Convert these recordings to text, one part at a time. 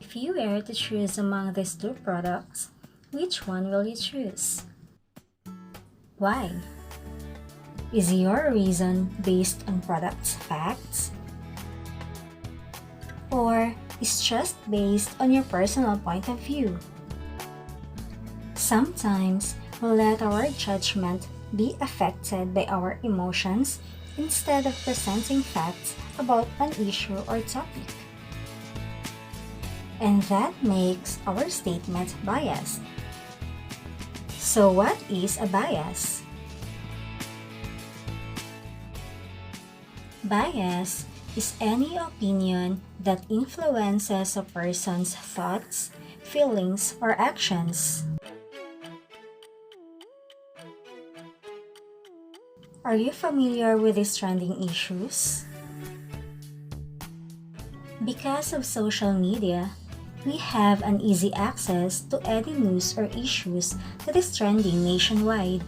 If you were to choose among these two products, which one will you choose? Why? Is your reason based on product's facts? Or is just based on your personal point of view? Sometimes we let our judgment be affected by our emotions instead of presenting facts about an issue or topic. And that makes our statement biased. So what is a bias? Bias is any opinion that influences a person's thoughts, feelings, or actions. Are you familiar with these trending issues? Because of social media, we have an easy access to any news or issues that is trending nationwide.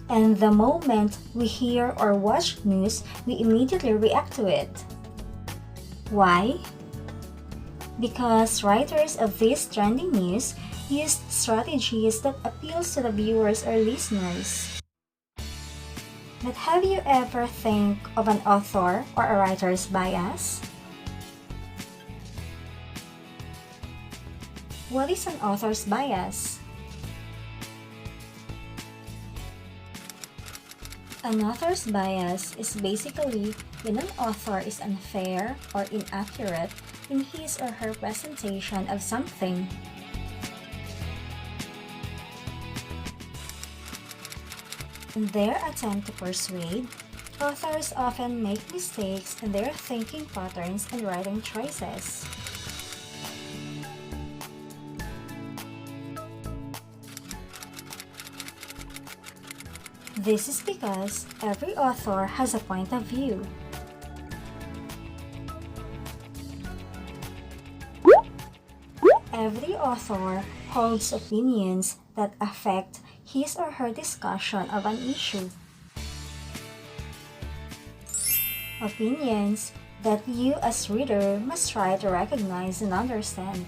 And the moment we hear or watch news, we immediately react to it. Why? Because writers of this trending news used strategies that appeals to the viewers or listeners. But have you ever think of an author or a writer's bias? What is an author's bias? An author's bias is basically when an author is unfair or inaccurate in his or her presentation of something. In their attempt to persuade, authors often make mistakes in their thinking patterns and writing choices. This is because every author has a point of view. Every author holds opinions that affect his or her discussion of an issue. Opinions that you as reader must try to recognize and understand.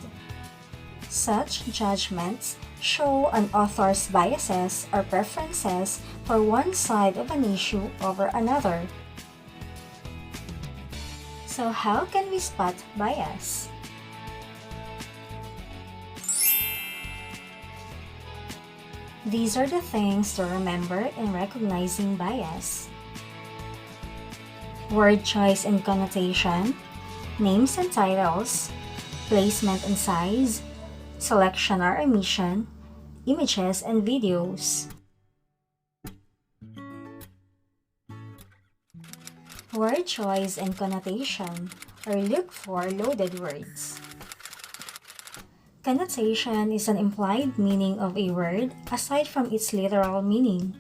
Such judgments show an author's biases or preferences for one side of an issue over another. So how can we spot bias? These are the things to remember in recognizing bias. Word choice and connotation, names and titles, placement and size, selection or omission, images and videos. Word choice and connotation, or look for loaded words. Connotation is an implied meaning of a word aside from its literal meaning.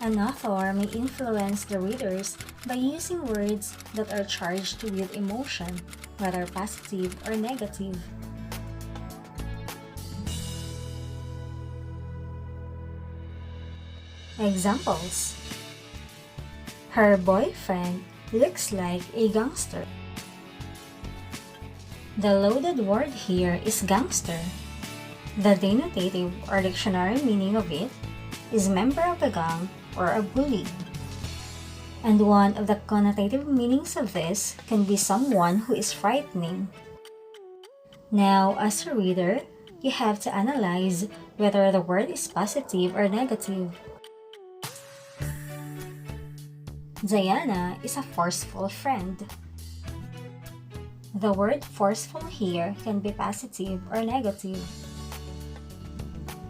An author may influence the readers by using words that are charged with emotion, whether positive or negative. Examples: her boyfriend looks like a gangster. The loaded word here is gangster. The denotative or dictionary meaning of it is member of a gang or a bully. And one of the connotative meanings of this can be someone who is frightening. Now, as a reader, you have to analyze whether the word is positive or negative. Diana is a forceful friend. The word forceful here can be positive or negative.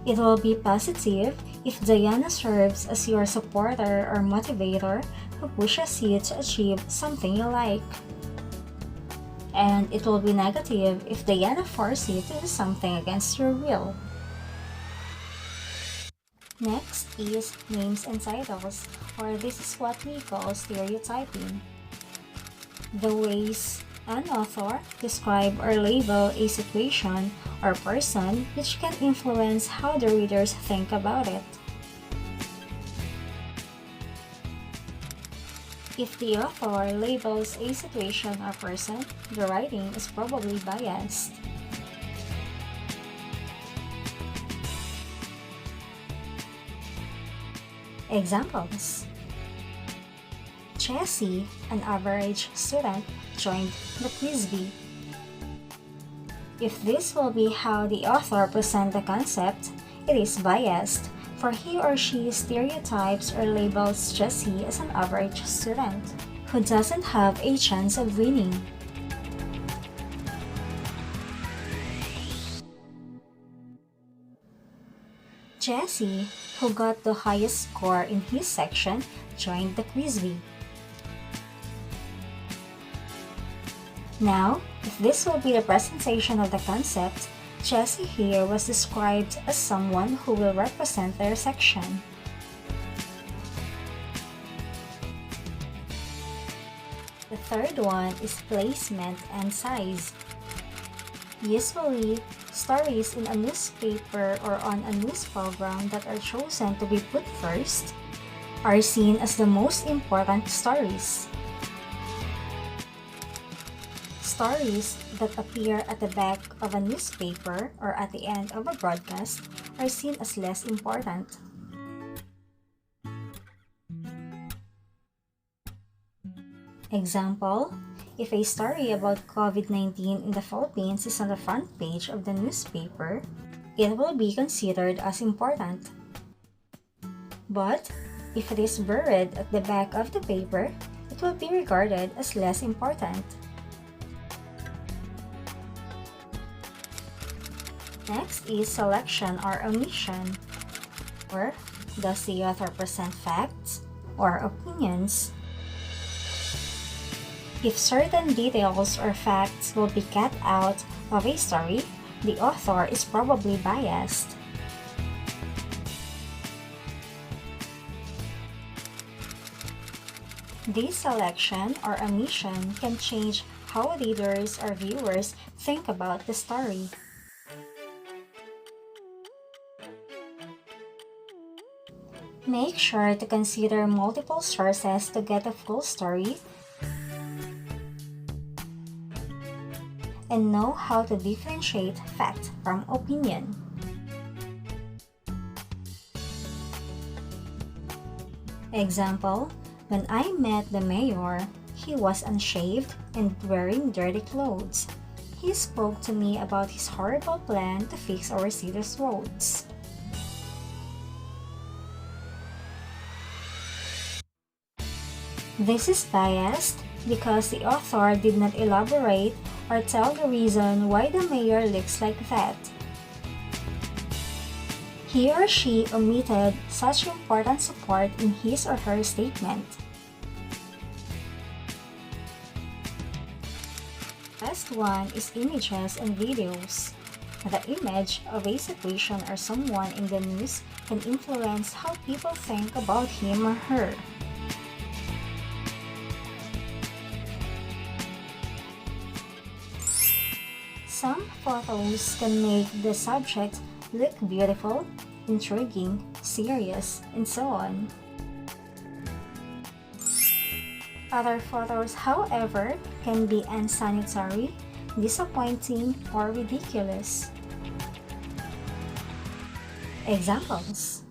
It will be positive if Diana serves as your supporter or motivator who pushes you to achieve something you like. And it will be negative if Diana forces you to do something against your will. Next is names and titles, or this is what we call stereotyping. The ways an author describe or label a situation or person which can influence how the readers think about it. If the author labels a situation or person, the writing is probably biased. Examples: Jessie, an average student, joined the quiz bee. If this will be how the author presents the concept, it is biased, for he or she stereotypes or labels Jessie as an average student who doesn't have a chance of winning. Jessie, who got the highest score in his section, joined the quiz bee. Now, if this will be the presentation of the concept, Jessie here was described as someone who will represent their section. The third one is placement and size. Usually, stories in a newspaper or on a news program that are chosen to be put first are seen as the most important stories. Stories that appear at the back of a newspaper or at the end of a broadcast are seen as less important. Example, if a story about COVID-19 in the Philippines is on the front page of the newspaper, it will be considered as important. But if it is buried at the back of the paper, it will be regarded as less important. Next is selection or omission, or does the author present facts or opinions? If certain details or facts will be cut out of a story, the author is probably biased. This selection or omission can change how readers or viewers think about the story. Make sure to consider multiple sources to get a full story and know how to differentiate fact from opinion. Example, when I met the mayor, he was unshaved and wearing dirty clothes. He spoke to me about his horrible plan to fix our city's roads. This is biased because the author did not elaborate or tell the reason why the mayor looks like that. He or she omitted such important support in his or her statement. Last one is images and videos. The image of a situation or someone in the news can influence how people think about him or her. Some photos can make the subject look beautiful, intriguing, serious, and so on. Other photos, however, can be unsanitary, disappointing, or ridiculous. Examples: